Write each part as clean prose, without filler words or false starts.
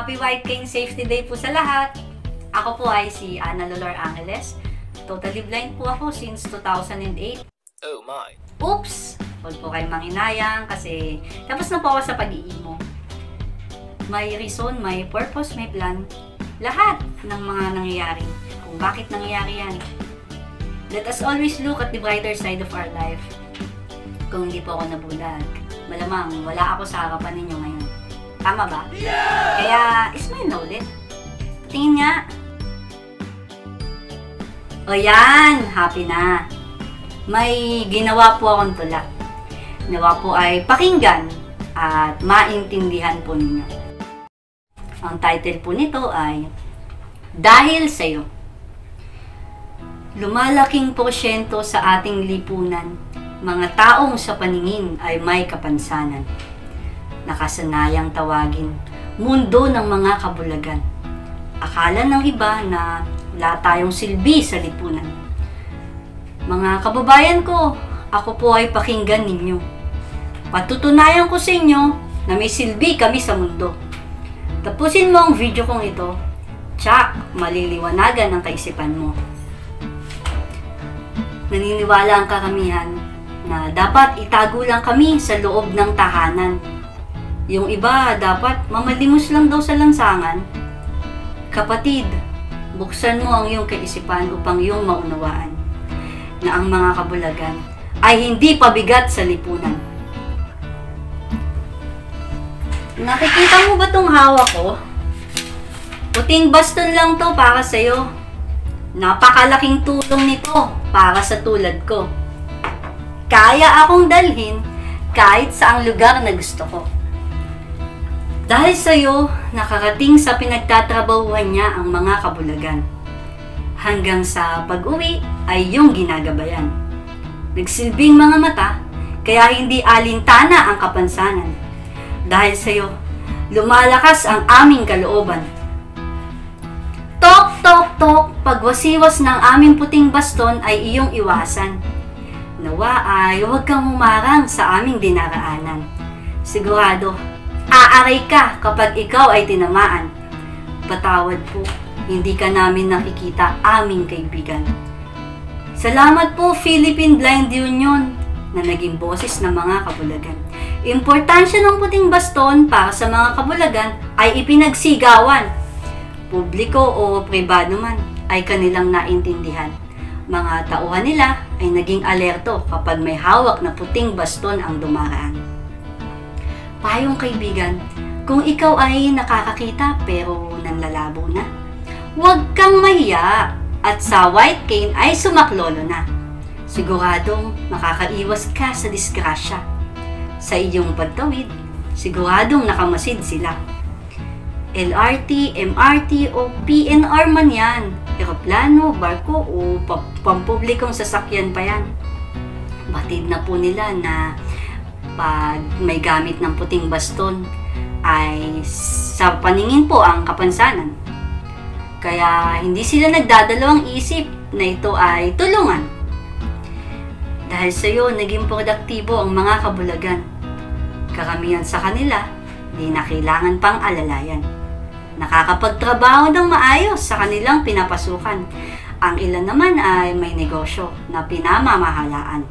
Happy White Cane Safety Day po sa lahat! Ako po ay si Ana Lolor Angeles. Totally blind po ako since 2008. Oh my! Oops! Huwag po kayong manginayang kasi tapos na po ako sa pag-iimo. May reason, may purpose, may plan. Lahat ng mga nangyayari. Kung bakit nangyayari yan. Let us always look at the brighter side of our life. Kung hindi po ako nabulag, malamang wala ako sa harapan ninyo ngayon. Tama ba? Yeah! Kaya, smile na ulit. Tingin nga. O yan, happy na. May ginawa po akong tula. Ginawa po ay pakinggan at maintindihan po ninyo. Ang title po nito ay Dahil Sa'yo. Lumalaking porsyento sa ating lipunan, mga taong sa paningin ay may kapansanan. Nakasanayang tawagin, mundo ng mga kabulagan. Akala ng iba na wala tayong silbi sa lipunan. Mga kababayan ko, ako po ay pakinggan ninyo. Patutunayan ko sa inyo na may silbi kami sa mundo. Tapusin mo ang video kong ito, tsak, maliliwanagan ang kaisipan mo. Naniniwala ang karamihan na dapat itago lang kami sa loob ng tahanan. Yung iba dapat mamalimos lang daw sa lansangan. Kapatid, buksan mo ang iyong kaisipan upang iyong maunawaan na ang mga kabulagan ay hindi pabigat sa lipunan. Nakikita mo ba tong hawak ko? Puting baston lang to para sa'yo. Napakalaking tulong nito para sa tulad ko. Kaya akong dalhin kahit saang lugar na gusto ko. Dahil sa'yo, nakarating sa pinagtatrabahuhan niya ang mga kabulagan. Hanggang sa pag-uwi ay iyong ginagabayan. Nagsilbing mga mata, kaya hindi alintana ang kapansanan. Dahil sa'yo, lumalakas ang aming kalooban. Tok, tok, tok, pagwasiwas ng aming puting baston ay iyong iwasan. Nawa ay huwag kang humarang sa aming dinaraanan. Sigurado, aaray ka kapag ikaw ay tinamaan. Patawad po, hindi ka namin nakikita, aming kaibigan. Salamat po Philippine Blind Union na naging boses ng mga kabulagan. Importansya ng puting baston para sa mga kabulagan ay ipinagsigawan. Publiko o pribado man ay kanilang naintindihan. Mga tauhan nila ay naging alerto kapag may hawak na puting baston ang dumaraan. Payong kaibigan, kung ikaw ay nakakakita pero nanlalabo na, huwag kang mahiya at sa white cane ay sumaklolo na. Siguradong makakaiwas ka sa disgrasya. Sa iyong pagtawid, siguradong nakamasid sila. LRT, MRT o PNR man yan, eroplano, barko o pampublikong sasakyan pa yan. Batid na po nila na pag may gamit ng puting baston ay sa paningin po ang kapansanan. Kaya hindi sila nagdadalawang isip na ito ay tulungan. Dahil sa iyo, naging produktibo ang mga kabulagan. Karamihan sa kanila, di na kailangan pang alalayan. Nakakapagtrabaho ng maayos sa kanilang pinapasukan. Ang ilan naman ay may negosyo na pinamamahalaan.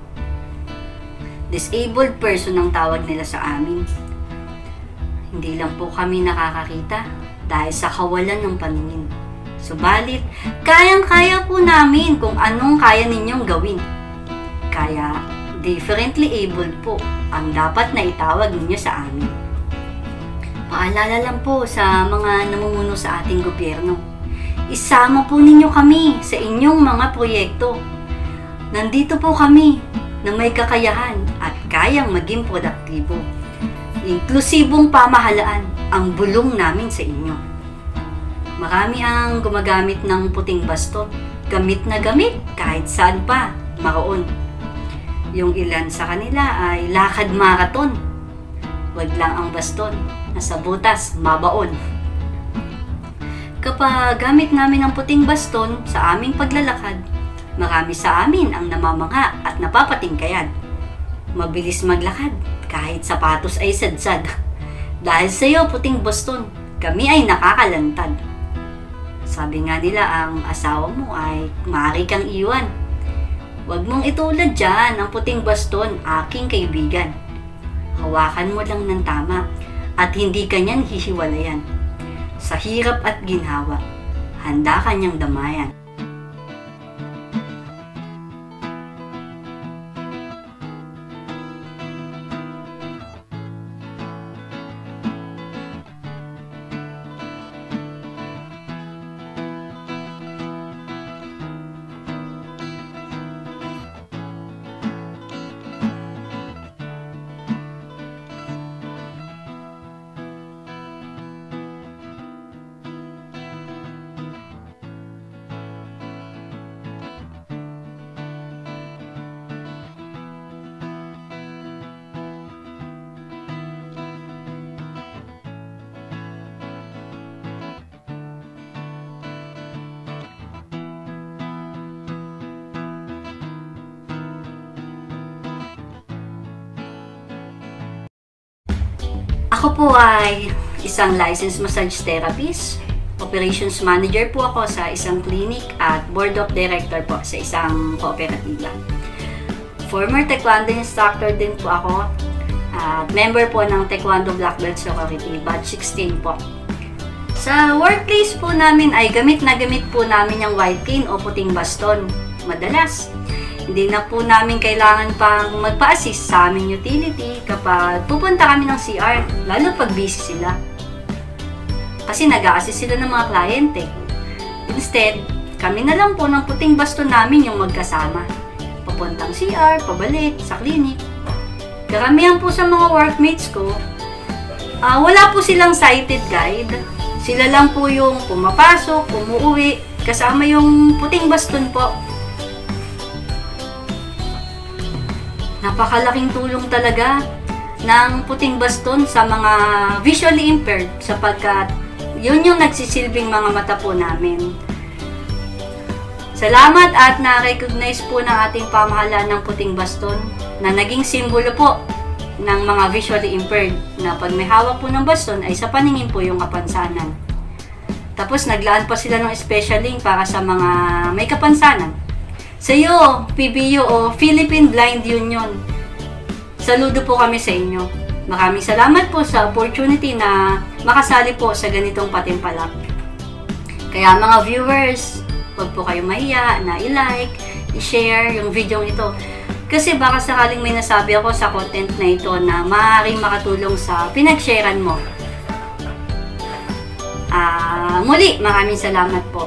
Disabled person ang tawag nila sa amin. Hindi lang po kami nakakakita dahil sa kawalan ng paningin. Subalit, kayang-kaya po namin kung anong kaya ninyong gawin. Kaya, differently abled po ang dapat na itawag ninyo sa amin. Paalala lang po sa mga namumuno sa ating gobyerno. Isama po ninyo kami sa inyong mga proyekto. Nandito po kami na may kakayahan at kayang maging produktibo. Inklusibong pamahalaan ang bulong namin sa inyo. Marami ang gumagamit ng puting baston. Gamit na gamit kahit saan pa maroon. Yung ilan sa kanila ay lakad marathon. Wag lang ang baston, nasa butas, mabaon. Kapag gamit namin ang puting baston sa aming paglalakad, marami sa amin ang namamangha at napapatingkayan. Mabilis maglakad kahit sapatos ay sadsad. Dahil sa iyo, puting baston, kami ay nakakalantad. Sabi nga nila, ang asawa mo ay maaari kang iwan. Huwag mong itulad dyan ang puting baston, aking kaibigan. Hawakan mo lang ng tama at hindi kanyan hihiwalayan. Sa hirap at ginhawa, handa kanyang damayan. Ako po ay isang licensed massage therapist. Operations manager po ako sa isang clinic at board of director po sa isang kooperatiba. Former taekwondo instructor din po ako at member po ng Taekwondo Black Belt Sorority, batch 16 po. Sa workplace po namin ay gamit na gamit po namin yung white cane o puting baston. Madalas, hindi na po namin kailangan pang magpa-assist sa aming utility kapag pupunta kami ng CR, lalo pag busy sila. Kasi nag-a-assist sila ng mga kliyente. Instead, kami na lang po ng puting baston namin yung magkasama. Papuntang CR, pabalik, sa clinic. Karamihan po sa mga workmates ko, wala po silang sighted guide. Sila lang po yung pumapasok, umuwi, kasama yung puting baston po. Napakalaking tulong talaga ng puting baston sa mga visually impaired sapagkat yun yung nagsisilbing mga mata po namin. Salamat at na-recognize po ng ating pamahalaan ng puting baston na naging simbolo po ng mga visually impaired na pag may hawak po ng baston ay sa paningin po yung kapansanan. Tapos naglaan pa sila ng special link para sa mga may kapansanan. Sa iyo, PBU o Philippine Blind Union, saludo po kami sa inyo. Maraming salamat po sa opportunity na makasali po sa ganitong patimpalak. Kaya mga viewers, huwag po kayo mahiya na i-like, i-share yung video ito. Kasi baka sakaling may nasabi ako sa content na ito na maaaring makatulong sa pinag-sharean mo. Muli, maraming salamat po.